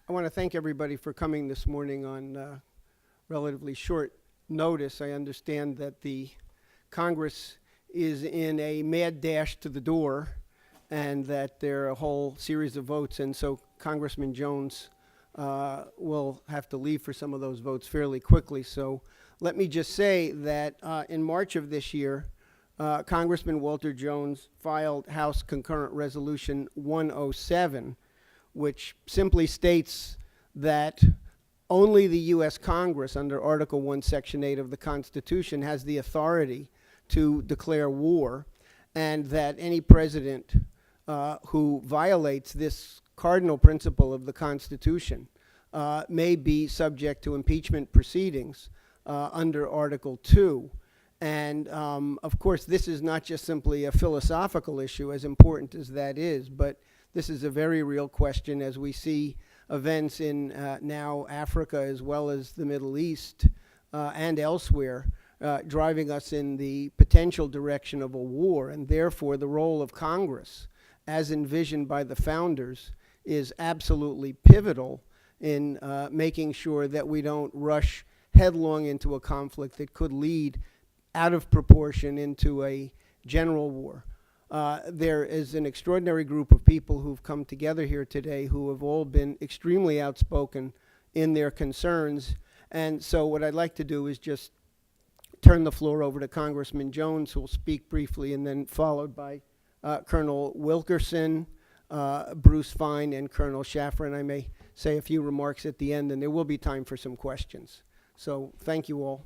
I want to thank everybody for coming this morning on relatively short notice. I understand that the Congress is in a mad dash to the door and that there are a whole series of votes, and so Congressman Jones will have to leave for some of those votes fairly quickly. So let me just say that in March of this year, Congressman Walter Jones filed House Concurrent Resolution 107, which simply states that only the U.S. Congress, under Article 1, Section 8 of the Constitution, has the authority to declare war, and that any president who violates this cardinal principle of the Constitution may be subject to impeachment proceedings under Article 2. And of course, this is not just simply a philosophical issue, as important as that is, but this is a very real question as we see events in now Africa as well as the Middle East and elsewhere driving us in the potential direction of a war. And therefore, the role of Congress, as envisioned by the founders, is absolutely pivotal in making sure that we don't rush headlong into a conflict that could lead out of proportion into a general war. There is an extraordinary group of people who've come together here today who have all been extremely outspoken in their concerns. And so what I'd like to do is just turn the floor over to Congressman Jones, who will speak briefly, and then followed by Colonel Wilkerson, Bruce Fine, and Colonel Schaffer. And I may say a few remarks at the end, and there will be time for some questions. So thank you all.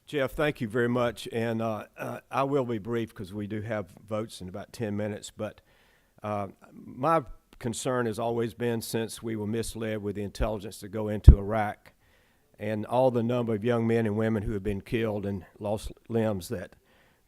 Jeff, thank you very much, and I will be brief because we do have votes in about 10 minutes, but my concern has always been, since we were misled with the intelligence to go into Iraq and all the number of young men and women who have been killed and lost limbs, that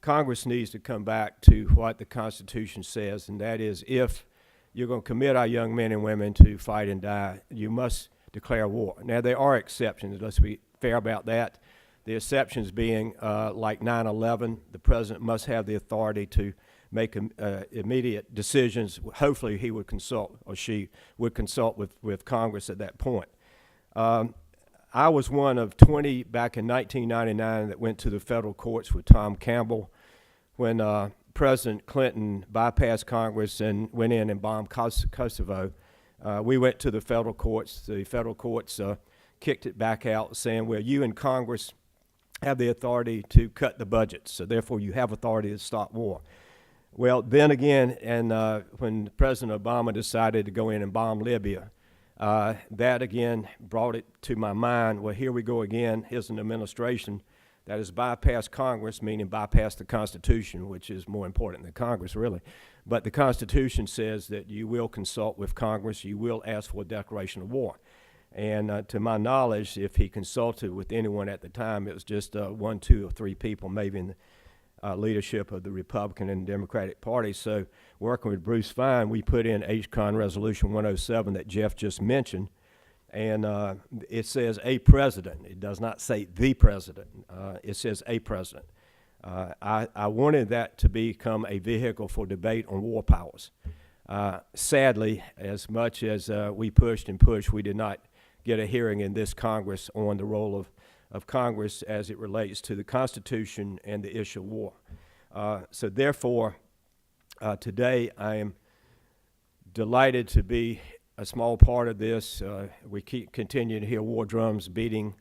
Congress needs to come back to what the Constitution says, and that is, if you're going to commit our young men and women to fight and die, you must declare war. Now, there are exceptions. Let's be fair about that. The exceptions being like 9/11, the president must have the authority to make immediate decisions. Hopefully he would consult, or she would consult with Congress at that point. I was one of 20 back in 1999 that went to the federal courts with Tom Campbell when President Clinton bypassed Congress and went in and bombed Kosovo. We went to the federal courts. The federal courts kicked it back out, saying, well, you in Congress have the authority to cut the budget, so therefore you have authority to stop war. Well, then again, and when President Obama decided to go in and bomb Libya, that again brought it to my mind, well, here we go again. Here's an administration that has bypassed Congress, meaning bypassed the Constitution, which is more important than Congress, really. But the Constitution says that you will consult with Congress, you will ask for a declaration of war. And to my knowledge, if he consulted with anyone at the time, it was just 1, 2, or 3 people, maybe in the leadership of the Republican and Democratic Party. So working with Bruce Fine, we put in HCON Resolution 107 that Jeff just mentioned, and it says a president. It does not say the president. It says a president. I wanted that to become a vehicle for debate on war powers. Sadly, as much as we pushed and pushed, we did not get a hearing in this Congress on the role of Congress as it relates to the Constitution and the issue of war. So therefore, today I am delighted to be a small part of this. We continue to hear war drums beating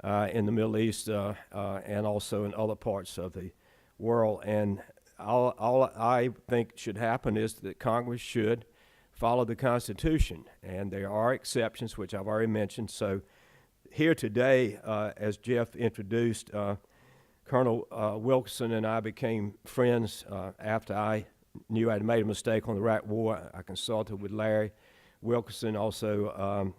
in the Middle East and also in other parts of the world. And all I think should happen is that Congress should follow the Constitution, and there are exceptions, which I've already mentioned. So here today, as Jeff introduced, Colonel Wilkerson and I became friends after I knew I'd made a mistake on the Iraq War. I consulted with Larry Wilkerson, also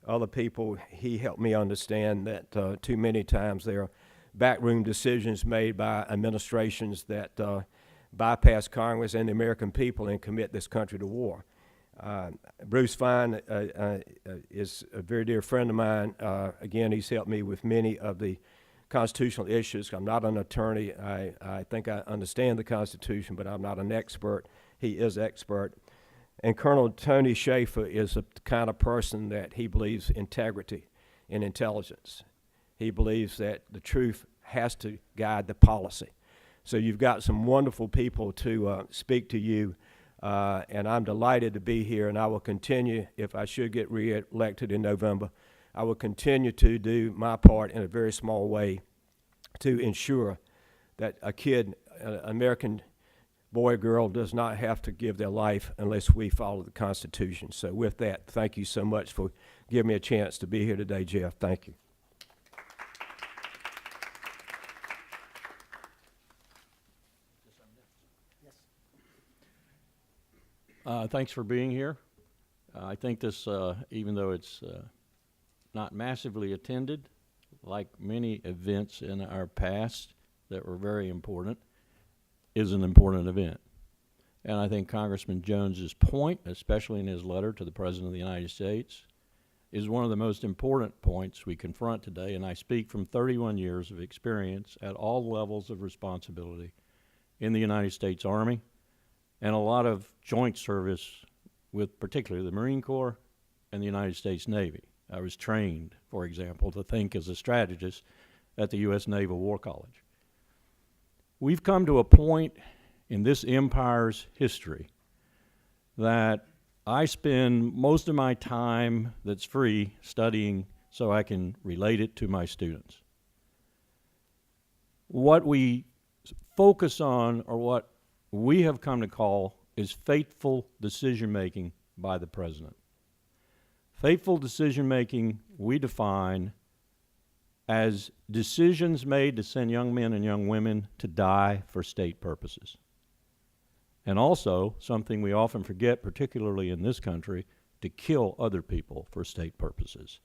other people. He helped me understand that too many times there are backroom decisions made by administrations that bypass Congress and the American people and commit this country to war. Bruce Fine is a very dear friend of mine. Again, he's helped me with many of the constitutional issues. I'm not an attorney. I think I understand the Constitution, but I'm not an expert. He is expert. And Colonel Tony Schaefer is the kind of person that he believes integrity and intelligence. He believes that the truth has to guide the policy. So you've got some wonderful people to speak to you, and I'm delighted to be here, and I will continue, if I should get re-elected in November, I will continue to do my part in a very small way to ensure that a kid, an American boy or girl, does not have to give their life unless we follow the Constitution. So with that, thank you so much for giving me a chance to be here today, Jeff. Thank you. Thanks for being here. I think this, even though it's not massively attended, like many events in our past that were very important, is an important event. And I think Congressman Jones's point, especially in his letter to the President of the United States, is one of the most important points we confront today. And I speak from 31 years of experience at all levels of responsibility in the United States Army and a lot of joint service with particularly the Marine Corps and the United States Navy. I was trained, for example, to think as a strategist at the U.S. Naval War College. We've come to a point in this empire's history that I spend most of my time that's free studying so I can relate it to my students. What we focus on, or what we have come to call, is fateful decision-making by the President. Fateful decision-making we define as decisions made to send young men and young women to die for state purposes. And also, something we often forget, particularly in this country, to kill other people for state purposes.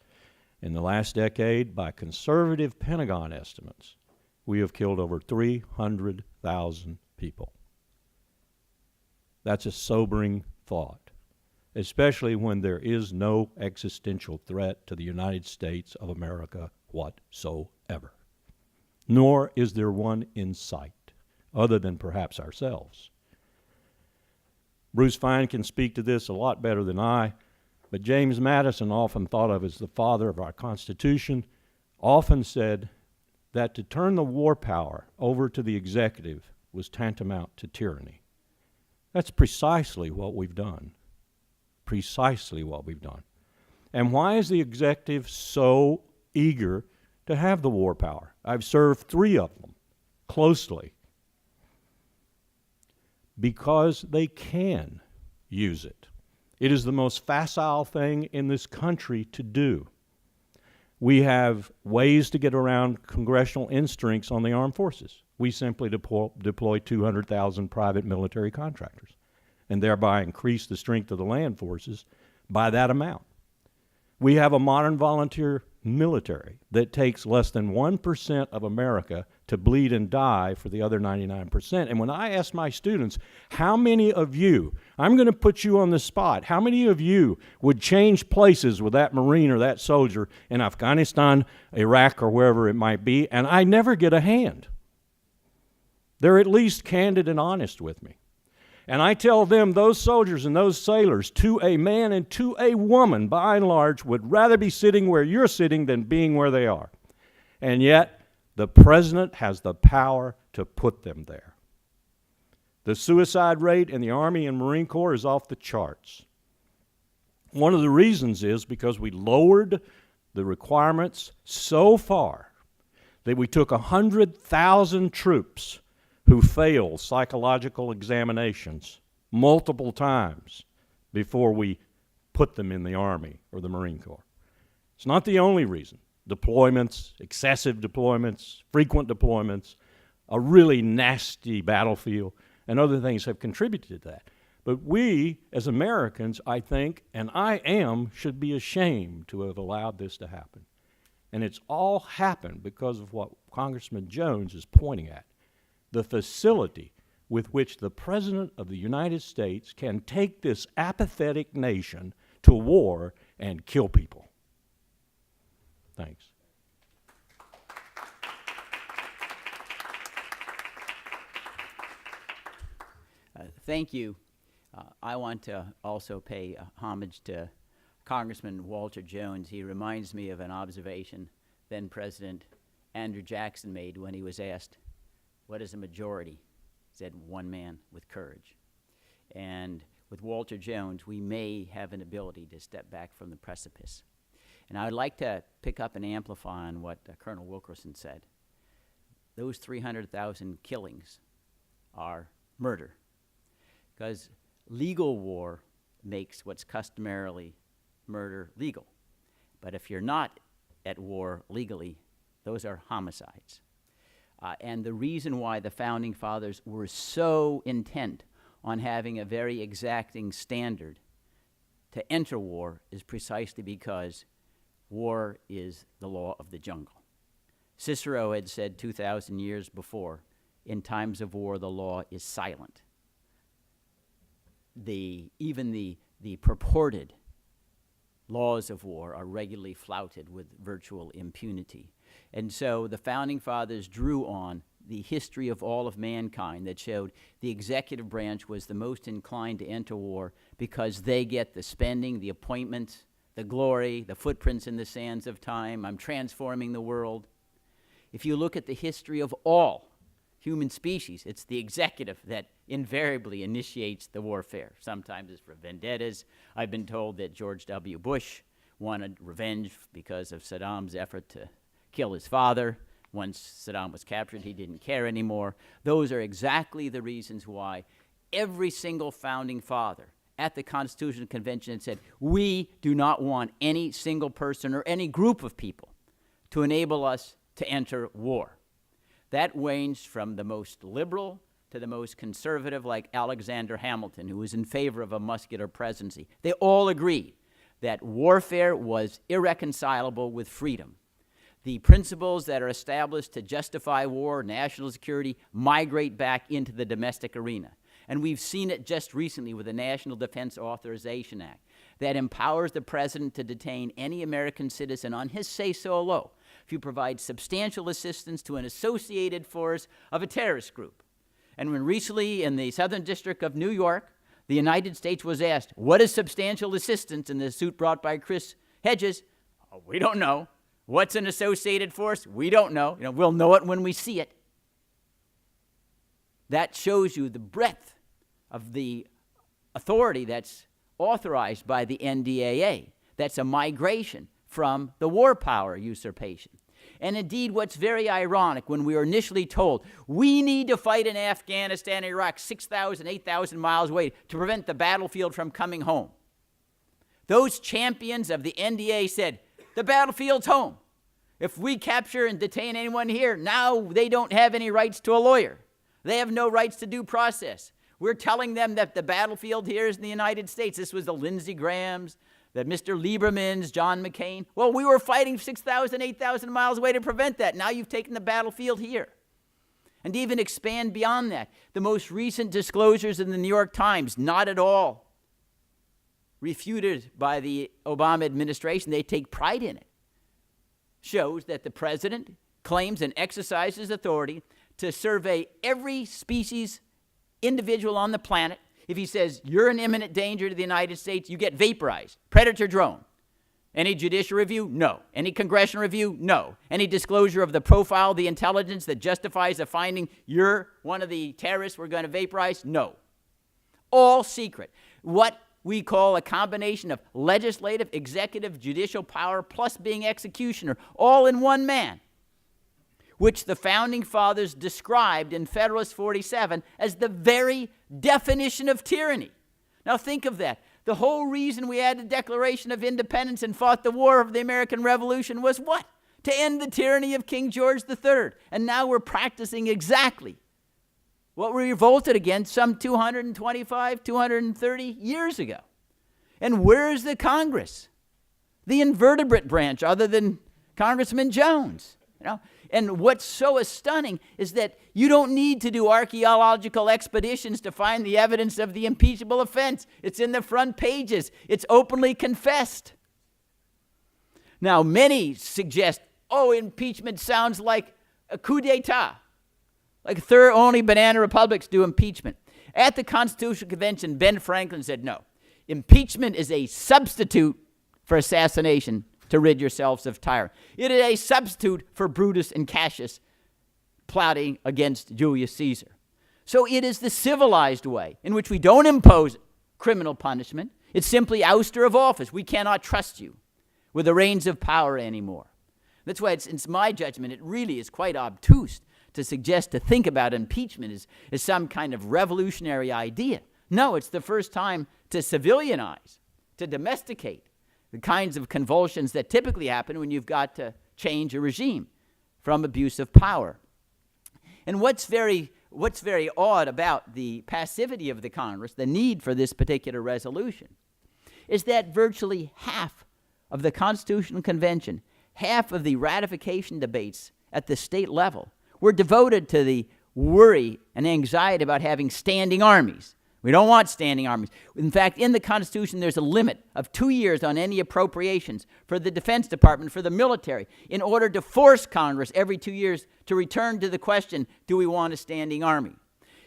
In the last decade, by conservative Pentagon estimates, we have killed over 300,000 people. That's a sobering thought, especially when there is no existential threat to the United States of America whatsoever. Nor is there one in sight, other than perhaps ourselves. Bruce Fine can speak to this a lot better than I, but James Madison, often thought of as the father of our Constitution, often said that to turn the war power over to the executive was tantamount to tyranny. That's precisely what we've done. Precisely what we've done. And why is the executive so eager to have the war power? I've served 3 of them closely. Because they can use it. It is the most facile thing in this country to do. We have ways to get around congressional instincts on the armed forces. We simply deploy 200,000 private military contractors and thereby increase the strength of the land forces by that amount. We have a modern volunteer military that takes less than 1% of America to bleed and die for the other 99%. And when I ask my students, how many of you, I'm going to put you on the spot, how many of you would change places with that Marine or that soldier in Afghanistan, Iraq, or wherever it might be, and I never get a hand. They're at least candid and honest with me. And I tell them those soldiers and those sailors, to a man and to a woman, by and large, would rather be sitting where you're sitting than being where they are. And yet, the President has the power to put them there. The suicide rate in the Army and Marine Corps is off the charts. One of the reasons is because we lowered the requirements so far that we took 100,000 troops who failed psychological examinations multiple times before we put them in the Army or the Marine Corps. It's not the only reason. Deployments, excessive deployments, frequent deployments, a really nasty battlefield, and other things have contributed to that. But we, as Americans, I think, and I am, should be ashamed to have allowed this to happen. And it's all happened because of what Congressman Jones is pointing at. The facility with which the President of the United States can take this apathetic nation to war and kill people. Thanks. Thank you. I want to also pay homage to Congressman Walter Jones. He reminds me of an observation then President Andrew Jackson made when he was asked, what is a majority? He said, one man with courage. And with Walter Jones, we may have an ability to step back from the precipice. And I would like to pick up and amplify on what Colonel Wilkerson said. Those 300,000 killings are murder, because legal war makes what's customarily murder legal. But if you're not at war legally, those are homicides. And the reason why the Founding Fathers were so intent on having a very exacting standard to enter war is precisely because war is the law of the jungle. Cicero had said 2,000 years before, in times of war, the law is silent. Even the purported laws of war are regularly flouted with virtual impunity. And so the Founding Fathers drew on the history of all of mankind that showed the executive branch was the most inclined to enter war because they get the spending, the appointments, the glory, the footprints in the sands of time. I'm transforming the world. If you look at the history of all human species, it's the executive that invariably initiates the warfare. Sometimes it's for vendettas. I've been told that George W. Bush wanted revenge because of Saddam's effort to kill his father. Once Saddam was captured, he didn't care anymore. Those are exactly the reasons why every single founding father at the Constitutional Convention had said, we do not want any single person or any group of people to enable us to enter war. That ranged from the most liberal to the most conservative, like Alexander Hamilton, who was in favor of a muscular presidency. They all agreed that warfare was irreconcilable with freedom. The principles that are established to justify war, national security, migrate back into the domestic arena. And we've seen it just recently with the National Defense Authorization Act that empowers the president to detain any American citizen on his say-so alone if you provide substantial assistance to an associated force of a terrorist group. And when recently in the Southern District of New York, the United States was asked, what is substantial assistance in the suit brought by Chris Hedges? Oh, we don't know. What's an associated force? We don't know. We'll know it when we see it. That shows you the breadth of the authority that's authorized by the NDAA. That's a migration from the war power usurpation. And indeed, what's very ironic, when we were initially told, we need to fight in Afghanistan and Iraq 6,000, 8,000 miles away to prevent the battlefield from coming home. Those champions of the NDAA said, the battlefield's home. If we capture and detain anyone here, now they don't have any rights to a lawyer. They have no rights to due process. We're telling them that the battlefield here is in the United States. This was the Lindsey Grahams, the Mr. Liebermans, John McCain. Well, we were fighting 6,000, 8,000 miles away to prevent that. Now you've taken the battlefield here. And to even expand beyond that, the most recent disclosures in the New York Times, not at all refuted by the Obama administration, they take pride in it, shows that the president claims and exercises authority to survey every species individual on the planet. If he says you're an imminent danger to the United States, you get vaporized. Predator drone. Any judicial review? No. Any congressional review? No. Any disclosure of the profile of the intelligence that justifies the finding you're one of the terrorists we're going to vaporize? No. All secret. What we call a combination of legislative, executive, judicial power, plus being executioner, all in one man, which the Founding Fathers described in Federalist 47 as the very definition of tyranny. Now think of that. The whole reason we had the Declaration of Independence and fought the War of the American Revolution was what? To end the tyranny of King George III. And now we're practicing exactly what we revolted against some 225, 230 years ago. And where is the Congress? The invertebrate branch, other than Congressman Jones. And what's so stunning is that you don't need to do archaeological expeditions to find the evidence of the impeachable offense. It's in the front pages. It's openly confessed. Now, many suggest, impeachment sounds like a coup d'etat. Like only banana republics do impeachment. At the Constitutional Convention, Ben Franklin said, no, impeachment is a substitute for assassination to rid yourselves of tyrant. It is a substitute for Brutus and Cassius plotting against Julius Caesar. So it is the civilized way in which we don't impose criminal punishment. It's simply ouster of office. We cannot trust you with the reins of power anymore. That's why it's my judgment, it really is quite obtuse to suggest, to think about impeachment as some kind of revolutionary idea. No, it's the first time to civilianize, to domesticate the kinds of convulsions that typically happen when you've got to change a regime from abuse of power. And what's very odd about the passivity of the Congress, the need for this particular resolution, is that virtually half of the Constitutional Convention, half of the ratification debates at the state level were devoted to the worry and anxiety about having standing armies. We don't want standing armies. In fact, in the Constitution, there's a limit of 2 years on any appropriations for the Defense Department, for the military, in order to force Congress every 2 years to return to the question, do we want a standing army?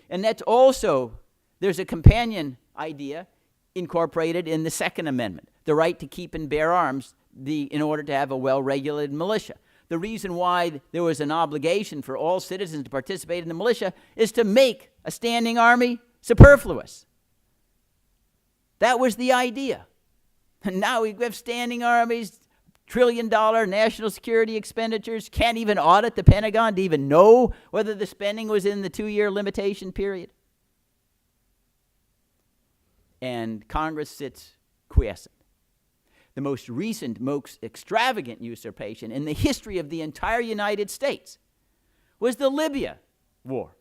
And that's also, there's a companion idea incorporated in the Second Amendment, the right to keep and bear arms in order to have a well-regulated militia. The reason why there was an obligation for all citizens to participate in the militia is to make a standing army superfluous. That was the idea. And now we have standing armies, trillion-dollar national security expenditures, can't even audit the Pentagon to even know whether the spending was in the 2-year limitation period. And Congress sits quiescent. The most recent, most extravagant usurpation in the history of the entire United States was the Libya war.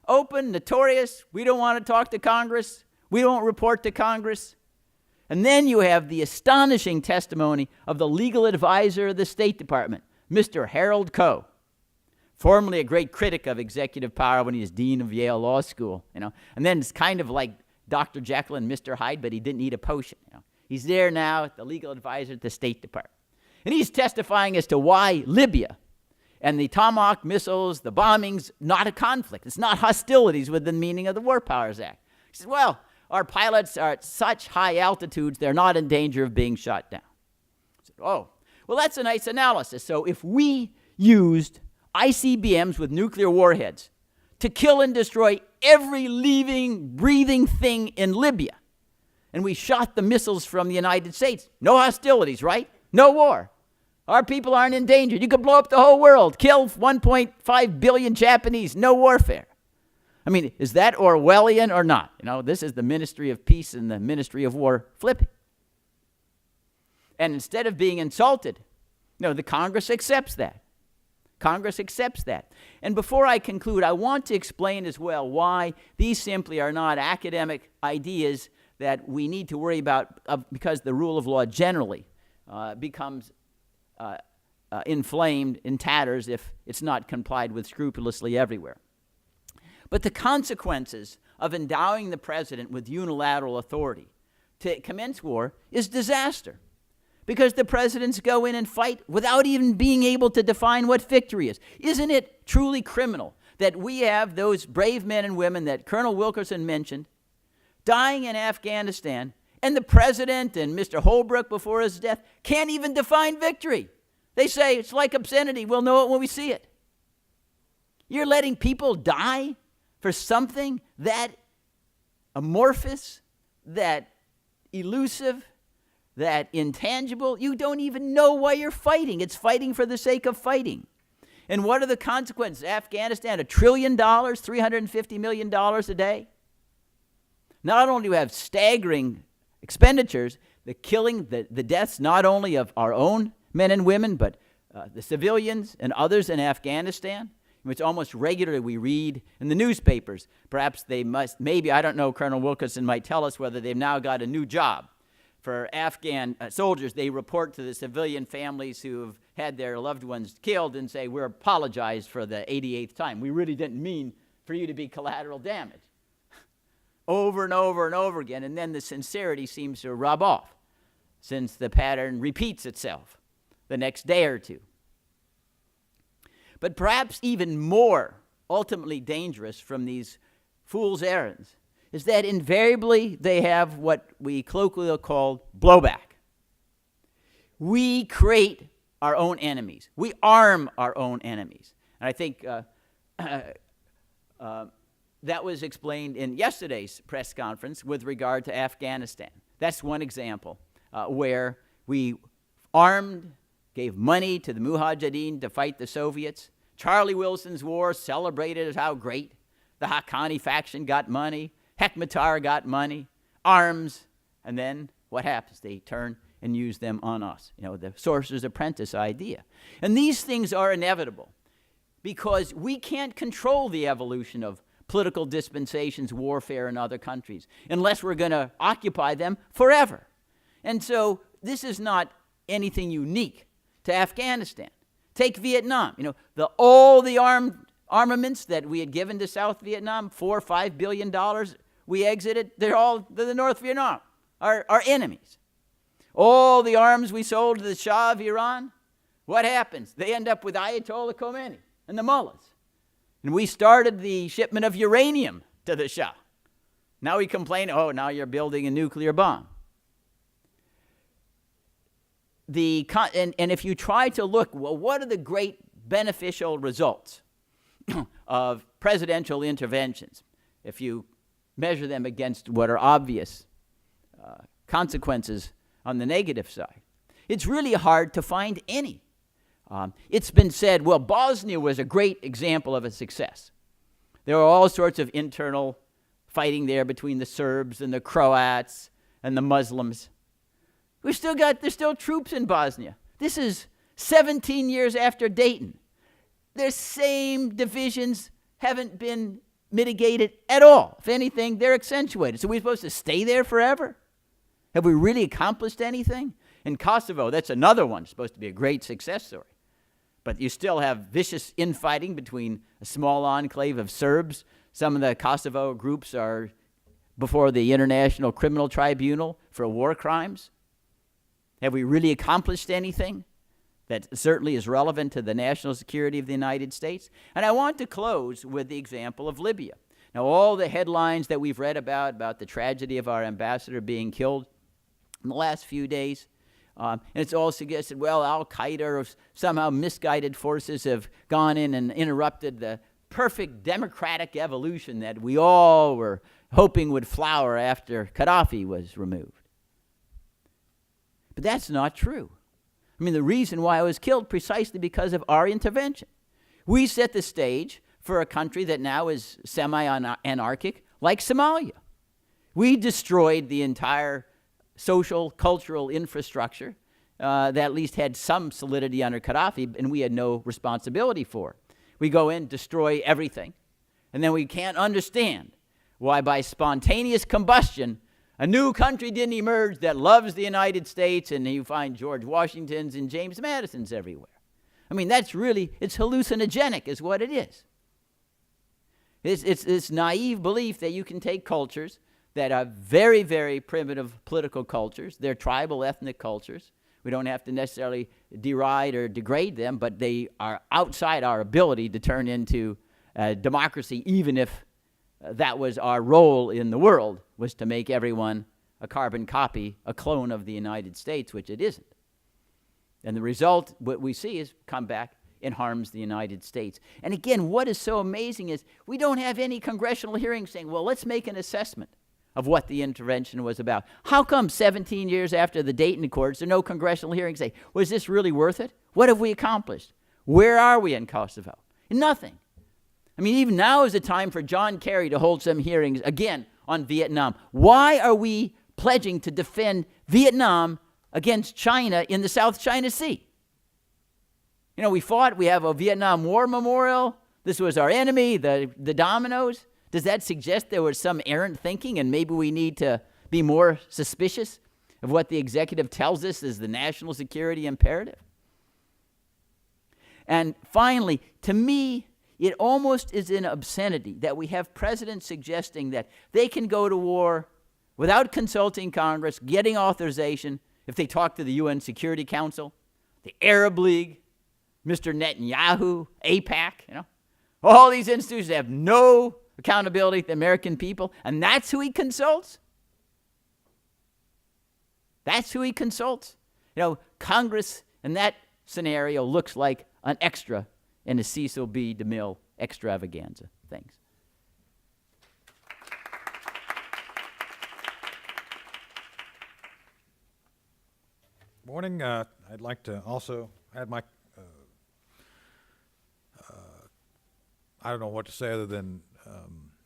Open, notorious, we don't want to talk to Congress, we don't report to Congress. And then you have the astonishing testimony of the legal advisor of the State Department, Mr. Harold Koh, formerly a great critic of executive power when he was dean of Yale Law School, And then it's kind of like Dr. Jekyll and Mr. Hyde, but he didn't need a potion, He's there now, the legal advisor at the State Department. And he's testifying as to why Libya and the Tomahawk missiles, the bombings, not a conflict. It's not hostilities within the meaning of the War Powers Act. He says, well, our pilots are at such high altitudes, they're not in danger of being shot down. I said, oh, well, that's a nice analysis. So if we used ICBMs with nuclear warheads to kill and destroy every living, breathing thing in Libya, and we shot the missiles from the United States, no hostilities, right? No war. Our people aren't in danger. You could blow up the whole world, kill 1.5 billion Japanese, no warfare. I mean, is that Orwellian or not? This is the Ministry of Peace and the Ministry of War flipping. And instead of being insulted, the Congress accepts that. Congress accepts that. And before I conclude, I want to explain as well why these simply are not academic ideas that we need to worry about because the rule of law generally becomes inflamed in tatters if it's not complied with scrupulously everywhere. But the consequences of endowing the president with unilateral authority to commence war is disaster, because the presidents go in and fight without even being able to define what victory is. Isn't it truly criminal that we have those brave men and women that Colonel Wilkerson mentioned dying in Afghanistan, and the president and Mr. Holbrooke before his death can't even define victory? They say it's like obscenity. We'll know it when we see it. You're letting people die for something that amorphous, that elusive, that intangible. You don't even know why you're fighting. It's fighting for the sake of fighting. And what are the consequences? Afghanistan, $1 trillion, $350 million a day. Not only do we have staggering expenditures, the killing, the deaths not only of our own men and women, but the civilians and others in Afghanistan, which almost regularly we read in the newspapers. Perhaps they must, maybe, I don't know, Colonel Wilkerson might tell us whether they've now got a new job. For Afghan soldiers, they report to the civilian families who have had their loved ones killed and say, we're apologized for the 88th time. We really didn't mean for you to be collateral damage. Over and over and over again, and then the sincerity seems to rub off since the pattern repeats itself the next day or two. But perhaps even more ultimately dangerous from these fool's errands is that invariably they have what we colloquially call blowback. We create our own enemies. We arm our own enemies. And I think that was explained in yesterday's press conference with regard to Afghanistan. That's one example where we armed, gave money to the Mujahideen to fight the Soviets. Charlie Wilson's war celebrated as how great. The Haqqani faction got money. Hekmatyar got money, arms, and then what happens? They turn and use them on us. You know, the sorcerer's apprentice idea. And these things are inevitable because we can't control the evolution of political dispensations, warfare in other countries, unless we're going to occupy them forever. And so this is not anything unique to Afghanistan. Take Vietnam. You know, all the armaments that we had given to South Vietnam, $4 or $5 billion we exited, they're the North Vietnam, our enemies. All the arms we sold to the Shah of Iran, what happens? They end up with Ayatollah Khomeini and the mullahs. And we started the shipment of uranium to the Shah. Now we complain, oh, now you're building a nuclear bomb. And if you try to look, well, what are the great beneficial results of presidential interventions, if you measure them against what are obvious consequences on the negative side, it's really hard to find any. It's been said, well, Bosnia was a great example of a success. There were all sorts of internal fighting there between the Serbs and the Croats and the Muslims. There's still troops in Bosnia. This is 17 years after Dayton. Their same divisions haven't been mitigated at all. If anything, they're accentuated. So we're supposed to stay there forever? Have we really accomplished anything? In Kosovo, that's another one, supposed to be a great success story. But you still have vicious infighting between a small enclave of Serbs. Some of the Kosovo groups are before the International Criminal Tribunal for war crimes. Have we really accomplished anything that certainly is relevant to the national security of the United States? And I want to close with the example of Libya. Now, all the headlines that we've read about the tragedy of our ambassador being killed in the last few days, and it's all suggested, well, al-Qaeda or somehow misguided forces have gone in and interrupted the perfect democratic evolution that we all were hoping would flower after Gaddafi was removed. But that's not true. I mean, the reason why I was killed precisely because of our intervention. We set the stage for a country that now is semi-anarchic, like Somalia. We destroyed the entire social, cultural infrastructure that at least had some solidity under Gaddafi, and we had no responsibility for it. We go in, destroy everything, and then we can't understand why by spontaneous combustion a new country didn't emerge that loves the United States, and you find George Washingtons and James Madisons everywhere. I mean, it's hallucinogenic is what it is. It's this naive belief that you can take cultures that are very, very primitive political cultures. They're tribal, ethnic cultures. We don't have to necessarily deride or degrade them, but they are outside our ability to turn into democracy, even if that was our role in the world, was to make everyone a carbon copy, a clone of the United States, which it isn't. And the result, what we see, is come back and harms the United States. And again, what is so amazing is we don't have any congressional hearings saying, well, let's make an assessment of what the intervention was about. How come 17 years after the Dayton Accords, there are no congressional hearings saying, was this really worth it? What have we accomplished? Where are we in Kosovo? Nothing. I mean, even now is the time for John Kerry to hold some hearings, again, on Vietnam. Why are we pledging to defend Vietnam against China in the South China Sea? You know, we fought, we have a Vietnam War memorial. This was our enemy, the dominoes. Does that suggest there was some errant thinking and maybe we need to be more suspicious of what the executive tells us is the national security imperative? And finally, to me, it almost is an obscenity that we have presidents suggesting that they can go to war without consulting Congress, getting authorization, if they talk to the UN Security Council, the Arab League, Mr. Netanyahu, AIPAC, all these institutions have no accountability to the American people, and that's who he consults? That's who he consults? You know, Congress in that scenario looks like an extra in a Cecil B. DeMille extravaganza. Thanks. Morning. I'd like to also add my, I don't know what to say other than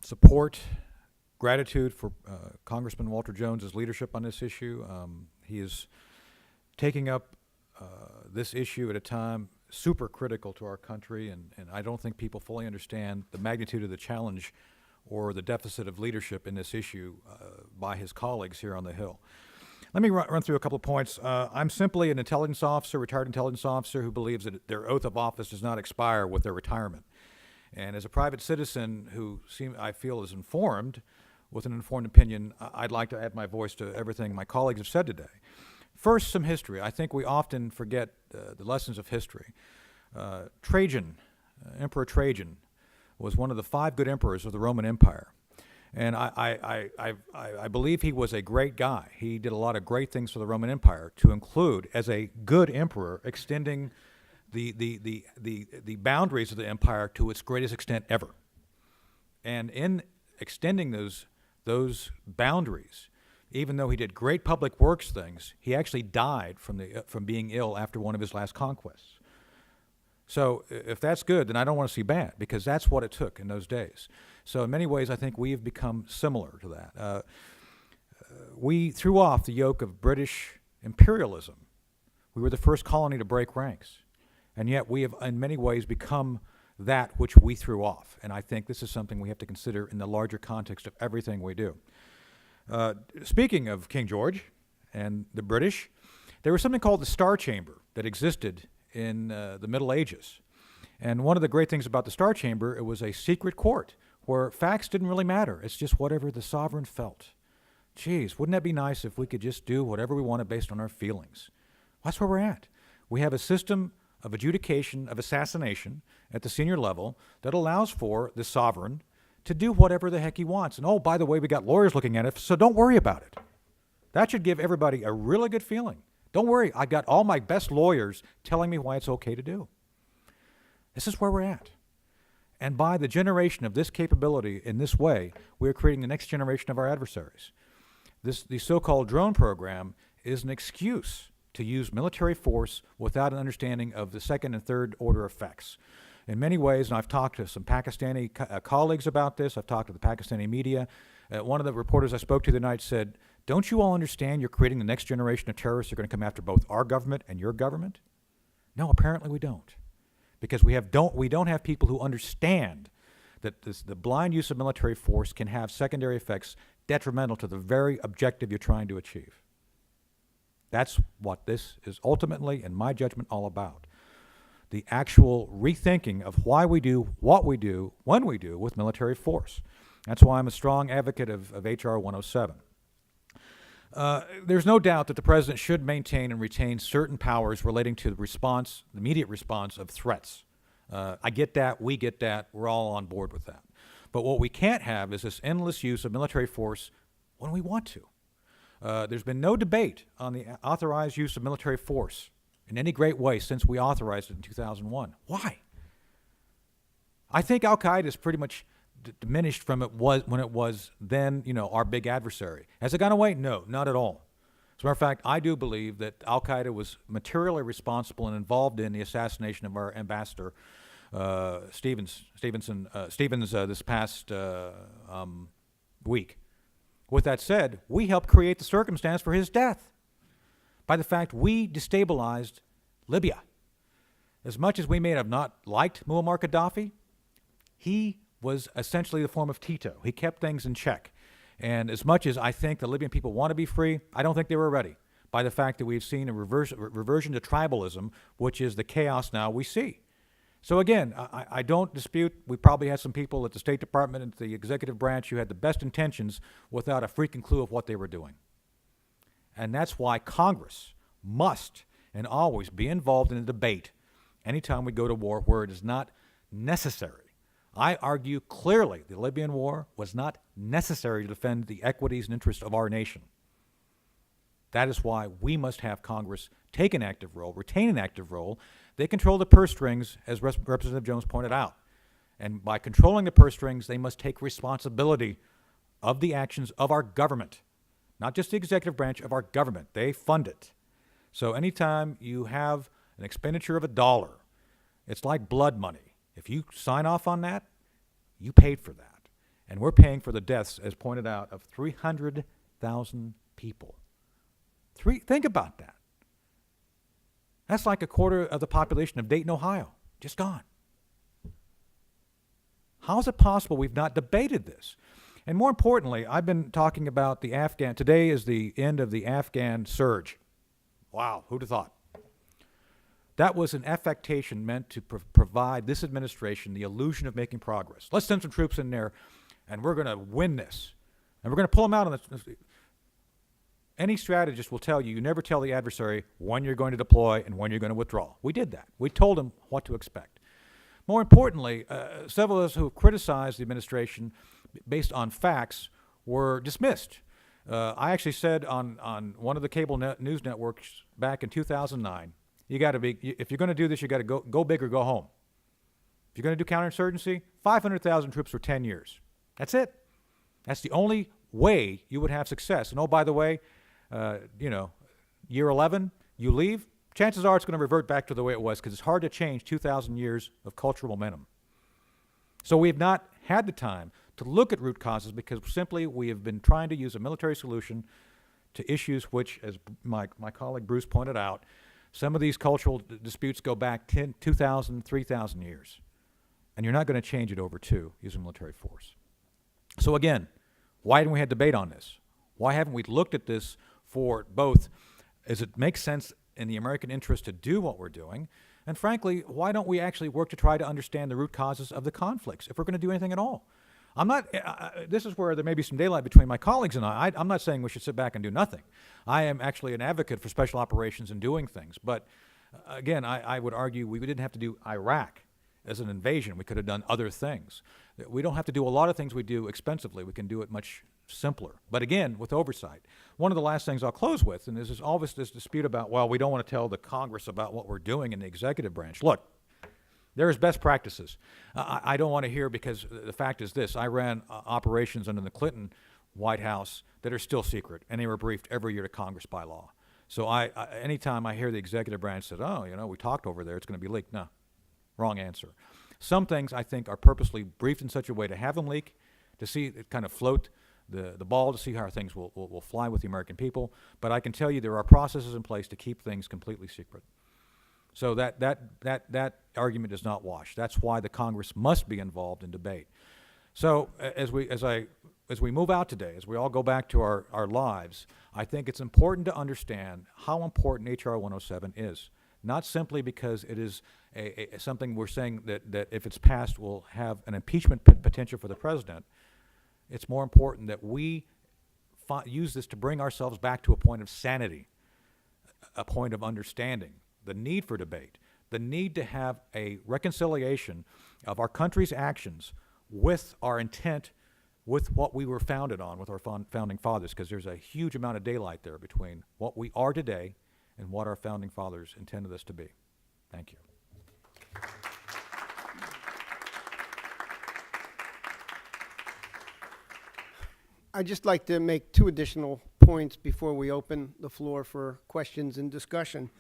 support, gratitude for Congressman Walter Jones's leadership on this issue. He is taking up this issue at a time super critical to our country, and I don't think people fully understand the magnitude of the challenge or the deficit of leadership in this issue by his colleagues here on the Hill. Let me run through a couple of points. I'm simply an intelligence officer, retired intelligence officer, who believes that their oath of office does not expire with their retirement. And as a private citizen who I feel is informed, with an informed opinion, I'd like to add my voice to everything my colleagues have said today. First, some history. I think we often forget the lessons of history. Trajan, Emperor Trajan, was one of the 5 good emperors of the Roman Empire. And I believe he was a great guy. He did a lot of great things for the Roman Empire, to include, as a good emperor, extending the boundaries of the empire to its greatest extent ever. And in extending those boundaries, even though he did great public works things, he actually died from being ill after one of his last conquests. So if that's good, then I don't want to see bad, because that's what it took in those days. So in many ways, I think we have become similar to that. We threw off the yoke of British imperialism. We were the first colony to break ranks. And yet we have, in many ways, become that which we threw off. And I think this is something we have to consider in the larger context of everything we do. Speaking of King George and the British, there was something called the Star Chamber that existed in the Middle Ages. And one of the great things about the Star Chamber, it was a secret court where facts didn't really matter. It's just whatever the sovereign felt. Geez, wouldn't that be nice if we could just do whatever we wanted based on our feelings? That's where we're at. We have a system of adjudication, of assassination at the senior level that allows for the sovereign to do whatever the heck he wants. And oh, by the way, we got lawyers looking at it, so don't worry about it. That should give everybody a really good feeling. Don't worry, I got all my best lawyers telling me why it's okay to do. This is where we're at. And by the generation of this capability in this way, we're creating the next generation of our adversaries. The so-called drone program is an excuse to use military force without an understanding of the second and third order effects. In many ways, and I've talked to some Pakistani colleagues about this, I've talked to the Pakistani media. One of the reporters I spoke to the night said, don't you all understand you're creating the next generation of terrorists who are going to come after both our government and your government? No, apparently we don't. Because we don't have people who understand that the blind use of military force can have secondary effects detrimental to the very objective you're trying to achieve. That's what this is ultimately, in my judgment, all about. The actual rethinking of why we do what we do, when we do, with military force. That's why I'm a strong advocate of H.R. 107. There's no doubt that the president should maintain and retain certain powers relating to the immediate response of threats. I get that, we get that, we're all on board with that. But what we can't have is this endless use of military force when we want to. There's been no debate on the authorized use of military force in any great way since we authorized it in 2001. Why? I think al-Qaeda is pretty much diminished from when it was then, our big adversary. Has it gone away? No, not at all. As a matter of fact, I do believe that al-Qaeda was materially responsible and involved in the assassination of our ambassador, Stevens this past week. With that said, we helped create the circumstance for his death by the fact we destabilized Libya. As much as we may have not liked Muammar Gaddafi, he was essentially the form of Tito. He kept things in check. And as much as I think the Libyan people want to be free, I don't think they were ready by the fact that we've seen a reversion to tribalism, which is the chaos now we see. So again, I don't dispute we probably had some people at the State Department and the executive branch who had the best intentions without a freaking clue of what they were doing. And that's why Congress must and always be involved in a debate anytime we go to war where it is not necessary. I argue clearly the Libyan war was not necessary to defend the equities and interests of our nation. That is why we must have Congress take an active role, retain an active role. They control the purse strings, as Representative Jones pointed out. And by controlling the purse strings, they must take responsibility of the actions of our government, not just the executive branch of our government. They fund it. So anytime you have an expenditure of $1, it's like blood money. If you sign off on that, you paid for that. And we're paying for the deaths, as pointed out, of 300,000 people. Think about that. That's like a quarter of the population of Dayton, Ohio, just gone. How is it possible we've not debated this? And more importantly, I've been talking about the Afghan. Today is the end of the Afghan surge. Wow, who'd have thought? That was an affectation meant to provide this administration the illusion of making progress. Let's send some troops in there, and we're going to win this. And we're going to pull them out on the... Any strategist will tell you, you never tell the adversary when you're going to deploy and when you're going to withdraw. We did that. We told them what to expect. More importantly, several of us who have criticized the administration based on facts were dismissed. I actually said on one of the cable news networks back in 2009, you got to be, if you're going to do this, you got to go big or go home. If you're going to do counterinsurgency, 500,000 troops for 10 years. That's it. That's the only way you would have success. And oh, by the way, year 11, you leave, chances are it's going to revert back to the way it was because it's hard to change 2,000 years of cultural momentum. So we have not had the time to look at root causes because simply we have been trying to use a military solution to issues which, as my colleague Bruce pointed out, some of these cultural disputes go back 2,000, 3,000 years. And you're not going to change it over two using military force. So again, why didn't we have debate on this? Why haven't we looked at this for both, does it make sense in the American interest to do what we're doing? And frankly, why don't we actually work to try to understand the root causes of the conflicts if we're going to do anything at all? I'm not, this is where there may be some daylight between my colleagues and I. I'm not saying we should sit back and do nothing. I am actually an advocate for special operations and doing things. But again, I would argue we didn't have to do Iraq as an invasion. We could have done other things. We don't have to do a lot of things we do expensively. We can do it much simpler. But again, with oversight. One of the last things I'll close with, and this is always this dispute about, well, we don't want to tell the Congress about what we're doing in the executive branch. Look, there's best practices. I don't want to hear, because the fact is this, I ran operations under the Clinton White House that are still secret, and they were briefed every year to Congress by law. So anytime I hear the executive branch says, oh, we talked over there, it's going to be leaked. No, wrong answer. Some things I think are purposely briefed in such a way to have them leak, to see it kind of float the ball, to see how things will fly with the American people. But I can tell you there are processes in place to keep things completely secret. So that argument does not wash. That's why the Congress must be involved in debate. So as we move out today, as we all go back to our lives, I think it's important to understand how important H.R. 107 is. Not simply because it is something we're saying that if it's passed will have an impeachment potential for the president. It's more important that we use this to bring ourselves back to a point of sanity, a point of understanding, the need for debate, the need to have a reconciliation of our country's actions with our intent, with what we were founded on, with our founding fathers, because there's a huge amount of daylight there between what we are today and what our founding fathers intended us to be. Thank you. I'd just like to make two additional points before we open the floor for questions and discussion.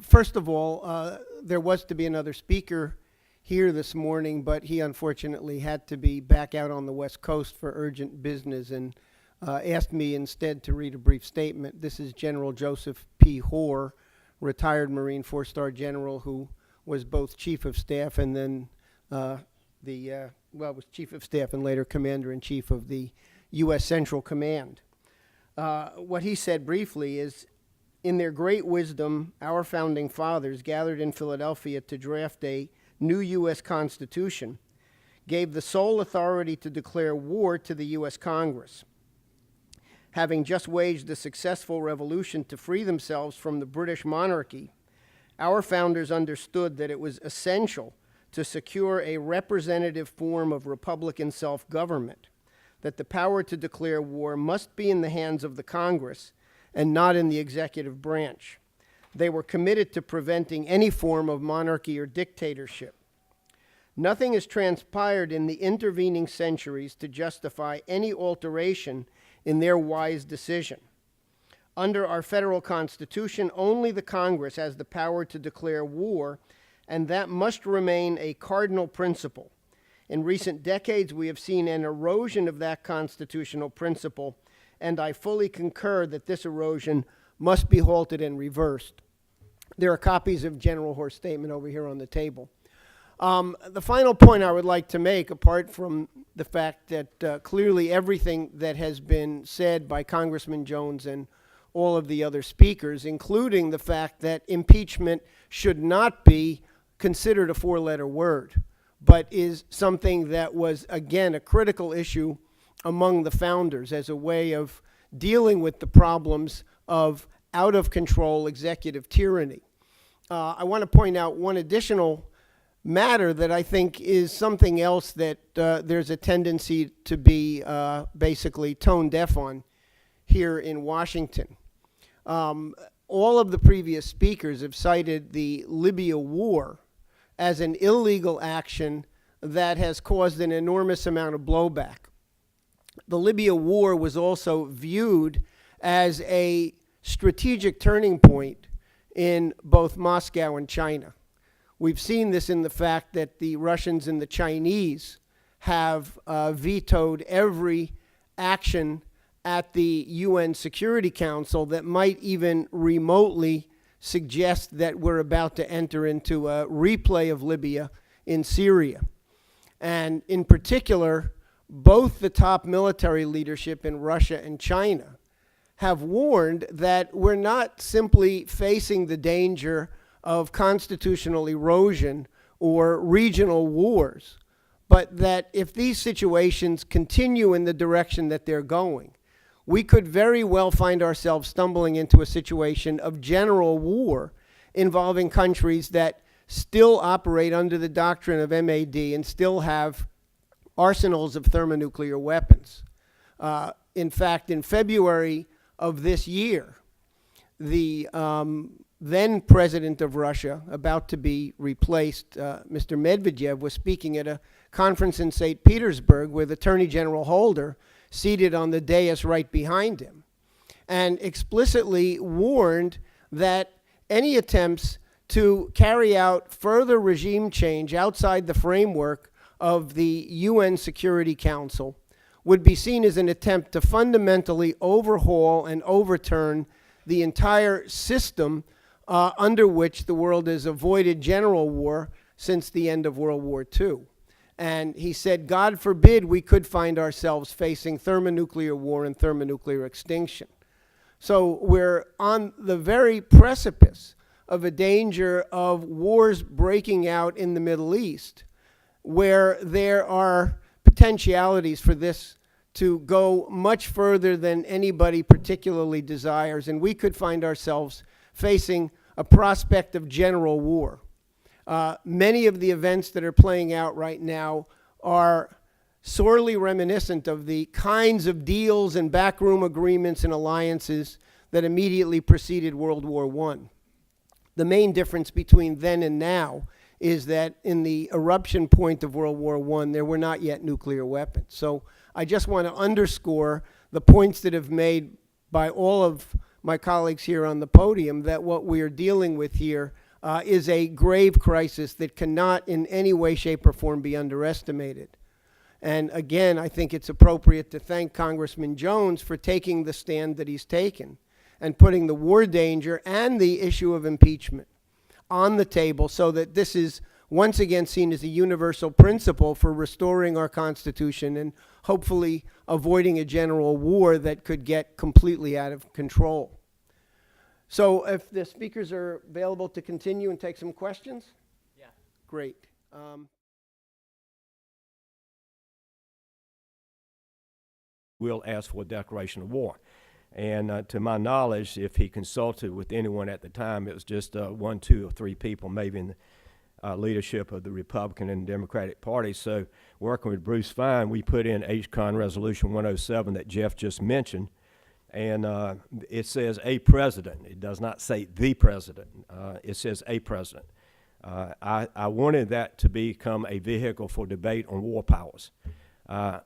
First of all, there was to be another speaker here this morning, but he unfortunately had to be back out on the West Coast for urgent business and asked me instead to read a brief statement. This is General Joseph P. Hoare, retired Marine four-star general who was both Chief of Staff and then was Chief of Staff and later Commander-in-Chief of the U.S. Central Command. What he said briefly is, in their great wisdom, our founding fathers gathered in Philadelphia to draft a new U.S. Constitution, gave the sole authority to declare war to the U.S. Congress. Having just waged a successful revolution to free themselves from the British monarchy, our founders understood that it was essential to secure a representative form of Republican self-government, that the power to declare war must be in the hands of the Congress and not in the executive branch. They were committed to preventing any form of monarchy or dictatorship. Nothing has transpired in the intervening centuries to justify any alteration in their wise decision. Under our federal Constitution, only the Congress has the power to declare war, and that must remain a cardinal principle. In recent decades, we have seen an erosion of that constitutional principle, and I fully concur that this erosion must be halted and reversed. There are copies of General Hoar's statement over here on the table. The final point I would like to make, apart from the fact that clearly everything that has been said by Congressman Jones and all of the other speakers, including the fact that impeachment should not be considered a four-letter word, but is something that was, again, a critical issue among the founders as a way of dealing with the problems of out-of-control executive tyranny. I want to point out one additional matter that I think is something else that there's a tendency to be basically tone deaf on here in Washington. All of the previous speakers have cited the Libya war as an illegal action that has caused an enormous amount of blowback. The Libya war was also viewed as a strategic turning point in both Moscow and China. We've seen this in the fact that the Russians and the Chinese have vetoed every action at the UN Security Council that might even remotely suggest that we're about to enter into a replay of Libya in Syria. And in particular, both the top military leadership in Russia and China have warned that we're not simply facing the danger of constitutional erosion or regional wars, but that if these situations continue in the direction that they're going, we could very well find ourselves stumbling into a situation of general war involving countries that still operate under the doctrine of MAD and still have arsenals of thermonuclear weapons. In fact, in February of this year, the then president of Russia, about to be replaced, Mr. Medvedev, was speaking at a conference in St. Petersburg with Attorney General Holder seated on the dais right behind him, and explicitly warned that any attempts to carry out further regime change outside the framework of the UN Security Council would be seen as an attempt to fundamentally overhaul and overturn the entire system under which the world has avoided general war since the end of World War II. And he said, God forbid we could find ourselves facing thermonuclear war and thermonuclear extinction. So we're on the very precipice of a danger of wars breaking out in the Middle East, where there are potentialities for this to go much further than anybody particularly desires, and we could find ourselves facing a prospect of general war. Many of the events that are playing out right now are sorely reminiscent of the kinds of deals and backroom agreements and alliances that immediately preceded World War I. The main difference between then and now is that in the eruption point of World War I, there were not yet nuclear weapons. So I just want to underscore the points that have made by all of my colleagues here on the podium, that what we are dealing with here is a grave crisis that cannot in any way, shape, or form be underestimated. And again, I think it's appropriate to thank Congressman Jones for taking the stand that he's taken and putting the war danger and the issue of impeachment on the table so that this is once again seen as a universal principle for restoring our Constitution and hopefully avoiding a general war that could get completely out of control. So if the speakers are available to continue and take some questions? Yeah. Great. We'll ask for a declaration of war. And to my knowledge, if he consulted with anyone at the time, it was just 1, 2, or 3 people, maybe leadership of the Republican and Democratic Party. So working with Bruce Fine, we put in HCON Resolution 107 that Jeff just mentioned, and it says a president. It does not say the president. It says a president. I wanted that to become a vehicle for debate on war powers.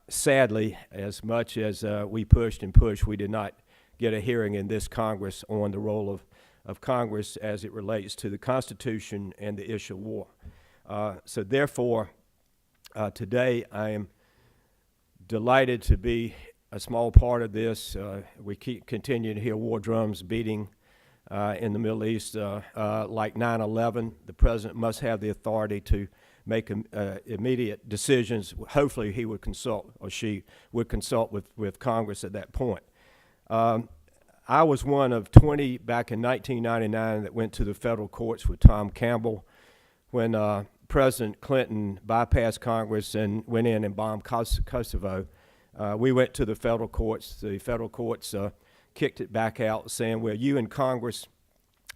Sadly, as much as we pushed and pushed, we did not get a hearing in this Congress on the role of Congress as it relates to the Constitution and the issue of war. So therefore, today I am delighted to be a small part of this. We continue to hear war drums beating in the Middle East like 9/11. The president must have the authority to make immediate decisions. Hopefully he would consult, or she would consult with Congress at that point. I was one of 20 back in 1999 that went to the federal courts with Tom Campbell when President Clinton bypassed Congress and went in and bombed Kosovo. We went to the federal courts. The federal courts kicked it back out, saying, well, you in Congress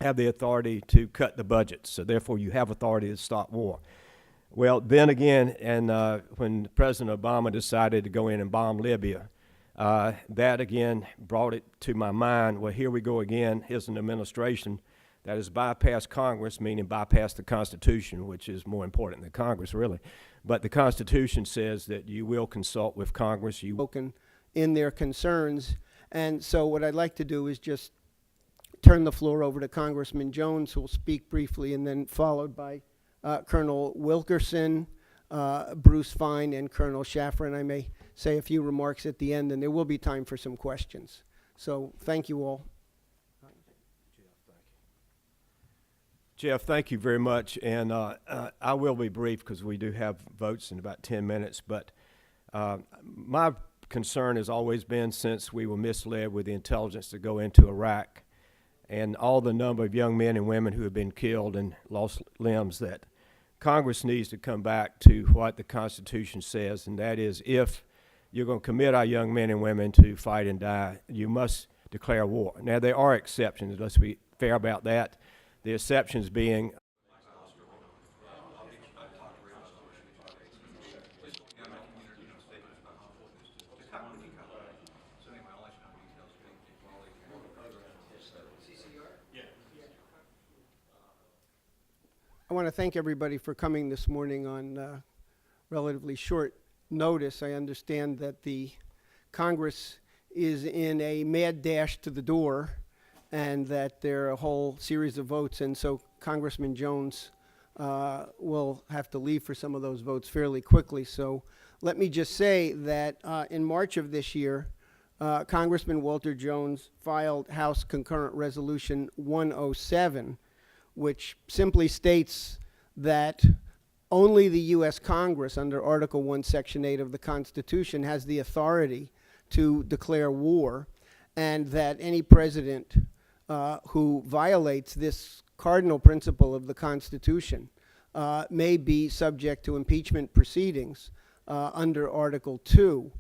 have the authority to cut the budget, so therefore you have authority to stop war. Well, then again, and when President Obama decided to go in and bomb Libya, that again brought it to my mind, well, here we go again. Here's an administration that has bypassed Congress, meaning bypassed the Constitution, which is more important than Congress, really. But the Constitution says that you will consult with Congress. Spoken in their concerns. And so what I'd like to do is just turn the floor over to Congressman Jones, who will speak briefly, and then followed by Colonel Wilkerson, Bruce Fine, and Colonel Schaffer. And I may say a few remarks at the end, and there will be time for some questions. So thank you all. Jeff, thank you very much, and I will be brief because we do have votes in about 10 minutes, but my concern has always been, since we were misled with the intelligence to go into Iraq and all the number of young men and women who have been killed and lost limbs, that Congress needs to come back to what the Constitution says, and that is, if you're going to commit our young men and women to fight and die, you must declare war. Now, there are exceptions. Let's be fair about that. The exceptions being I want to thank everybody for coming this morning on relatively short notice. I understand that the Congress is in a mad dash to the door, and that there are a whole series of votes, and so Congressman Jones will have to leave for some of those votes fairly quickly. So let me just say that in March of this year, Congressman Walter Jones filed House Concurrent Resolution 107, which simply states that only the U.S. Congress, under Article 1, Section 8 of the Constitution, has the authority to declare war, and that any president who violates this cardinal principle of the Constitution may be subject to impeachment proceedings under Article 2.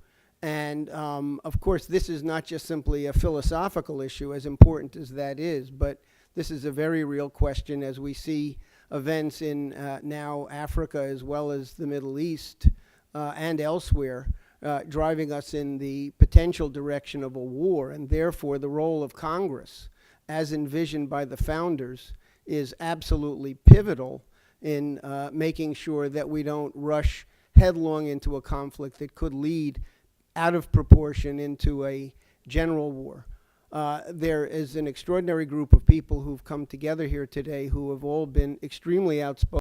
And of course, this is not just simply a philosophical issue, as important as that is, but this is a very real question as we see events in now Africa as well as the Middle East and elsewhere driving us in the potential direction of a war. And therefore, the role of Congress, as envisioned by the founders, is absolutely pivotal in making sure that we don't rush headlong into a conflict that could lead out of proportion into a general war. There is an extraordinary group of people who've come together here today who have all been extremely outspoken